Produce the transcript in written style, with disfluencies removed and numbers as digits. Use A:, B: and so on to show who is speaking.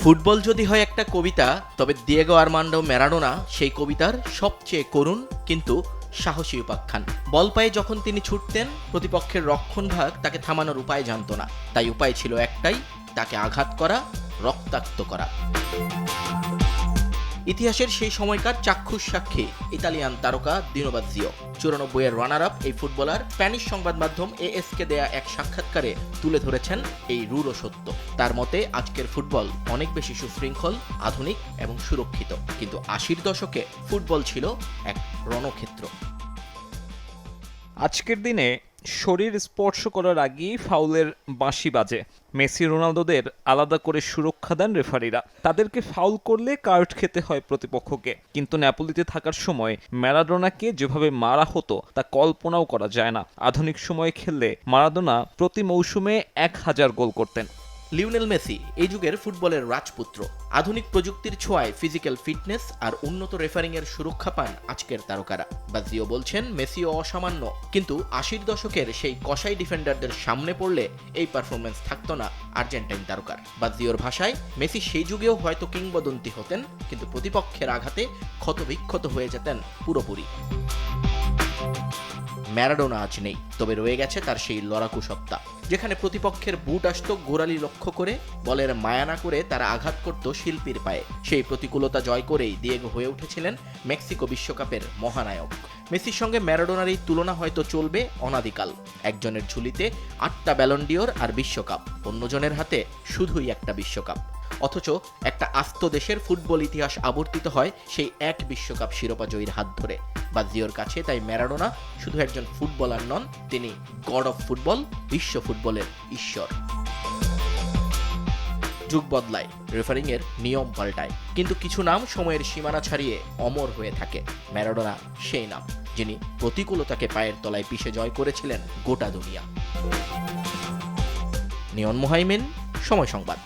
A: Football যদি হয় একটা কবিতা, তবে দিয়েগো আর্মান্ডো ম্যারাডোনা সেই কবিতার সবচেয়ে করুণ কিন্তু সাহসী উপাখ্যান। বল পায়ে যখন তিনি ছুটতেন, প্রতিপক্ষের রক্ষণভাগ তাকে থামানোর উপায় জানত না। তাই উপায় ছিল একটাই, তাকে আঘাত করা, রক্তাক্ত করা। ইতিহাসের সেই সময়কার চাক্ষুষ সাক্ষী ইতালিয়ান তারকা দিনো বাজ্জিও। 94 এর রানার আপ এই ফুটবলার স্প্যানিশ সংবাদ মাধ্যম এএসকে দেয়া এক সাক্ষাৎকারে তুলে ধরেছেন এই রূঢ় সত্য। তার মতে আজকের ফুটবল অনেক বেশি সুশৃঙ্খল, আধুনিক এবং সুরক্ষিত, কিন্তু 80-র দশকে ফুটবল ছিল এক রণক্ষেত্র।
B: আজকের দিনে শরীর স্পর্শ করার আগেই ফাউলের বাঁশি বাজে। মেসি রোনালদোদের আলাদা করে সুরক্ষা দেন রেফারিরা। তাদেরকে ফাউল করলে কার্ড খেতে হয় প্রতিপক্ষকে। কিন্তু নেপোলিতে থাকার সময় ম্যারাডোনাকে যেভাবে মারা হতো তা কল্পনাও করা যায় না। আধুনিক সময়ে খেললে মারাদোনা প্রতি মৌসুমে 1000 গোল করতেন।
A: লিওনেল মেসি এই যুগের ফুটবলের রাজপুত্র। আধুনিক প্রযুক্তির ছোঁয়ায় ফিজিক্যাল ফিটনেস আর উন্নত রেফারিং এর সুরক্ষা পান আজকের তারকারা। বাজ্জিও বলছেন, মেসিও অসামান্য, কিন্তু 80-র দশকের সেই কসাই ডিফেন্ডারদের সামনে পড়লে এই পারফরমেন্স থাকতো না আর্জেন্টাইন তারকার। বাজ্জিওর ভাষায়, মেসি সেই যুগেও হয়তো কিংবদন্তি হতেন, কিন্তু প্রতিপক্ষের আঘাতে ক্ষতবিক্ষত হয়ে যেতেন পুরোপুরি। ম্যারাডোনা আজ নেই, তবে রয়ে গেছে তার সেই লড়াকু সত্তা। যেখানে প্রতিপক্ষের বুট আসত গোড়ালি লক্ষ্য করে, বলের মায়া না করে তারা আঘাত করত শিল্পীর পায়ে। সেই প্রতিকূলতা জয় করেই দিয়েগো হয়ে উঠেছিলেন মেক্সিকো বিশ্বকাপের মহানায়ক। মেসির সঙ্গে ম্যারাডোনার এই তুলনা হয়তো চলবে অনাদিকাল। একজনের ঝুলিতে 8টা ব্যালন ডিওর আর বিশ্বকাপ, অন্যজনের হাতে শুধুই একটা বিশ্বকাপ। অথচ একটা আস্ত দেশের ফুটবল ইতিহাস আবর্তিত হয় সেই এক বিশ্বকাপ শিরোপা জয়ীর হাত ধরে। বাজ্জিওর কাছে তাই ম্যারাডোনা শুধু একজন ফুটবলার নন, তিনি গড অফ ফুটবল, বিশ্ব ফুটবলের ঈশ্বর। যুগ বদলায়, রেফারিং এর নিয়ম পাল্টায়, কিন্তু কিছু নাম সময়ের সীমানা ছাড়িয়ে অমর হয়ে থাকে। ম্যারাডোনা সেই নাম, যিনি প্রতিকূলতাকে পায়ের তলায় পিষে জয় করেছিলেন গোটা দুনিয়া। নিয়ন মোহাইমিন, সময় সংবাদ।